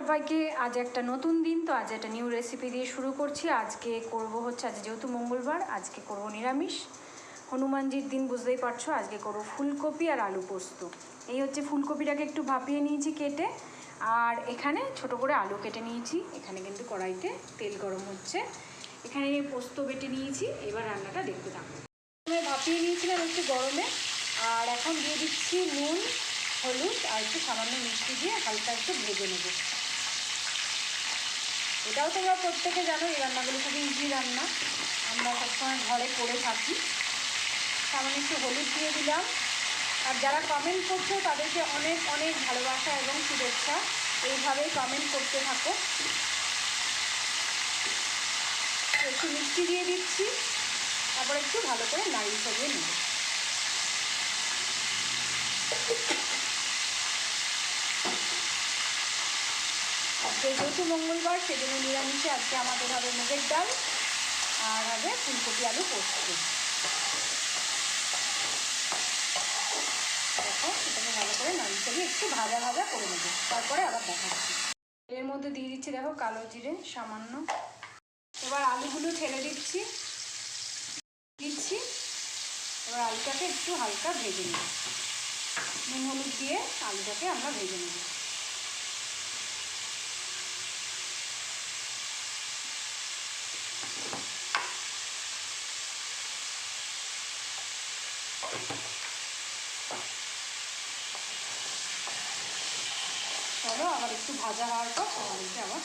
সবাইকে। আজ একটা নতুন দিন, তো আজ একটা নিউ রেসিপি দিয়ে শুরু করছি। আজকে করব হচ্ছে, আজ যেহেতু মঙ্গলবার, আজকে করব নিরামিষ। হনুমানজির দিন, বুঝতেই পারছো। আজকে করব ফুলকপি আর আলু পোস্ত। এই হচ্ছে ফুলকপিটাকে একটু ভাপিয়ে নিয়েছি কেটে, আর এখানে ছোট করে আলু কেটে নিয়েছি। এখানে কিন্তু কড়াইতে তেল গরম হচ্ছে, এখানে পোস্ত বেটে নিয়েছি। এবার রান্নাটা দেখতে থাকবো। ভাপিয়ে নিয়েছিলাম একটু গরমে, আর এখন দিয়ে দিচ্ছি নুন, হলুদ আর একটু সামান্য মিষ্টি দিয়ে হালকা একটু ভেজে নেব। এটাও তোমরা প্রত্যেকে জানো, এই রান্নাগুলো খুবই ইজি রান্না, আমরা সবসময় ঘরে করে থাকি। সামান্য একটু হলুদ দিয়ে দিলাম। আর যারা কমেন্ট করছো তাদেরকে অনেক অনেক ভালোবাসা এবং শুভেচ্ছা। এইভাবেই কমেন্ট করতে থাকো। একটু মিষ্টি দিয়ে দিচ্ছি, তারপর একটু ভালো করে নাড়িয়ে সাজিয়ে নেব। আজকে যেহেতু মঙ্গলবার, সেজন্য নিরামিষে আজকে আমাদের হবে মুগের ডাল আর হবে ফুলকপি আলু পোস্ত। দেখো, এটাকে ভালো করে নাড়িয়ে চালিয়ে একটু ভাজা ভাজা করে নেব, তারপরে আবার দেখাচ্ছি। এর মধ্যে দিয়ে দিচ্ছি দেখো কালো জিরে সামান্য। এবার আলুগুলো ছেড়ে দিচ্ছি। এবার আলুটাকে একটু হালকা ভেজে নেব, নুন হলুদ দিয়ে আলুটাকে আমরা ভেজে নেব। চলো, আবার একটু ভাজা হওয়ার পর তোমাদেরকে আবার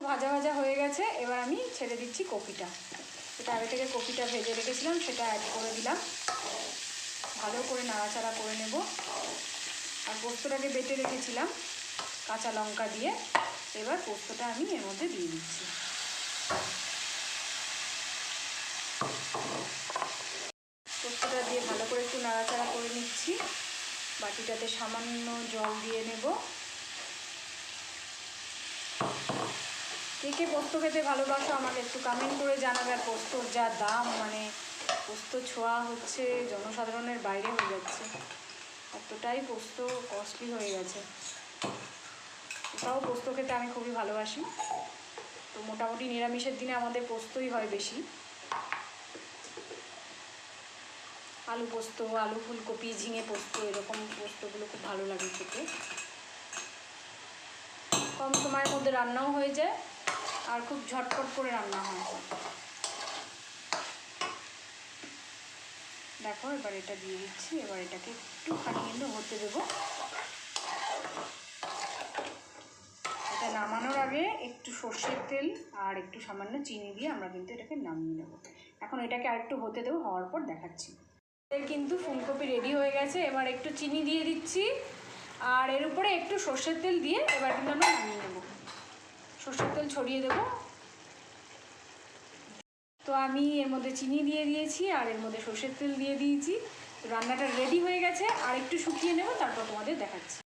ভাজা ভাজা হয়ে গেছে। এবার আমি ছেড়ে দিচ্ছি কপিটা। এটা আগে থেকে কপিটা ভেজে রেখেছিলাম, সেটা অ্যাড করে দিলাম। ভালো করে নাড়াচাড়া করে নেব। আর পোস্তটাকে বেটে রেখেছিলাম কাঁচা লঙ্কা দিয়ে। এবার পোস্তটা আমি এর মধ্যে দিয়ে দিচ্ছি। পোস্তটা দিয়ে ভালো করে একটু নাড়াচাড়া করে নিচ্ছি। বাটিটাতে সামান্য জল দিয়ে নেব। কে কে পোস্ত খেতে ভালোবাসো আমাকে একটু কমেন্ট করে জানাবে। আর পোস্তর যা দাম, মানে পোস্ত ছোঁয়া হচ্ছে জনসাধারণের বাইরে হয়ে যাচ্ছে, এতটাই পোস্ত কস্টলি হয়ে গেছে। ওটাও পোস্ত খেতে আমি খুবই ভালোবাসি। তো মোটামুটি নিরামিষের দিনে আমাদের পোস্তই হয় বেশি। আলু পোস্ত, আলু ফুলকপি, ঝিঙে পোস্ত, এরকম পোস্তগুলো খুব ভালো লাগে খেতে। কম সময়ের মধ্যে রান্নাও হয়ে যায় আর খুব ঝটপট করে রান্না হয়। দেখো, এবার এটা দিয়ে দিচ্ছি। এবার এটাকে একটুখানি কিন্তু হতে দেবো। এটা নামানোর আগে একটু সর্ষের তেল আর একটু সামান্য চিনি দিয়ে আমরা কিন্তু এটাকে নামিয়ে নেব। এখন এটাকে আরেকটু হতে দেবো, হওয়ার পর দেখাচ্ছি। কিন্তু ফুলকপি রেডি হয়ে গেছে। এবার একটু চিনি দিয়ে দিচ্ছি, আর এর উপরে একটু সর্ষের তেল দিয়ে এবার কিন্তু আমরা নামিয়ে নেব। সর্ষের তেল ছড়িয়ে দেবো। তো আমি এর মধ্যে চিনি দিয়ে দিয়েছি আর এর মধ্যে সর্ষের তেল দিয়ে দিয়েছি। তো রান্নাটা রেডি হয়ে গেছে। আর একটু শুকিয়ে নেব, তারপর তোমাদের দেখাচ্ছি।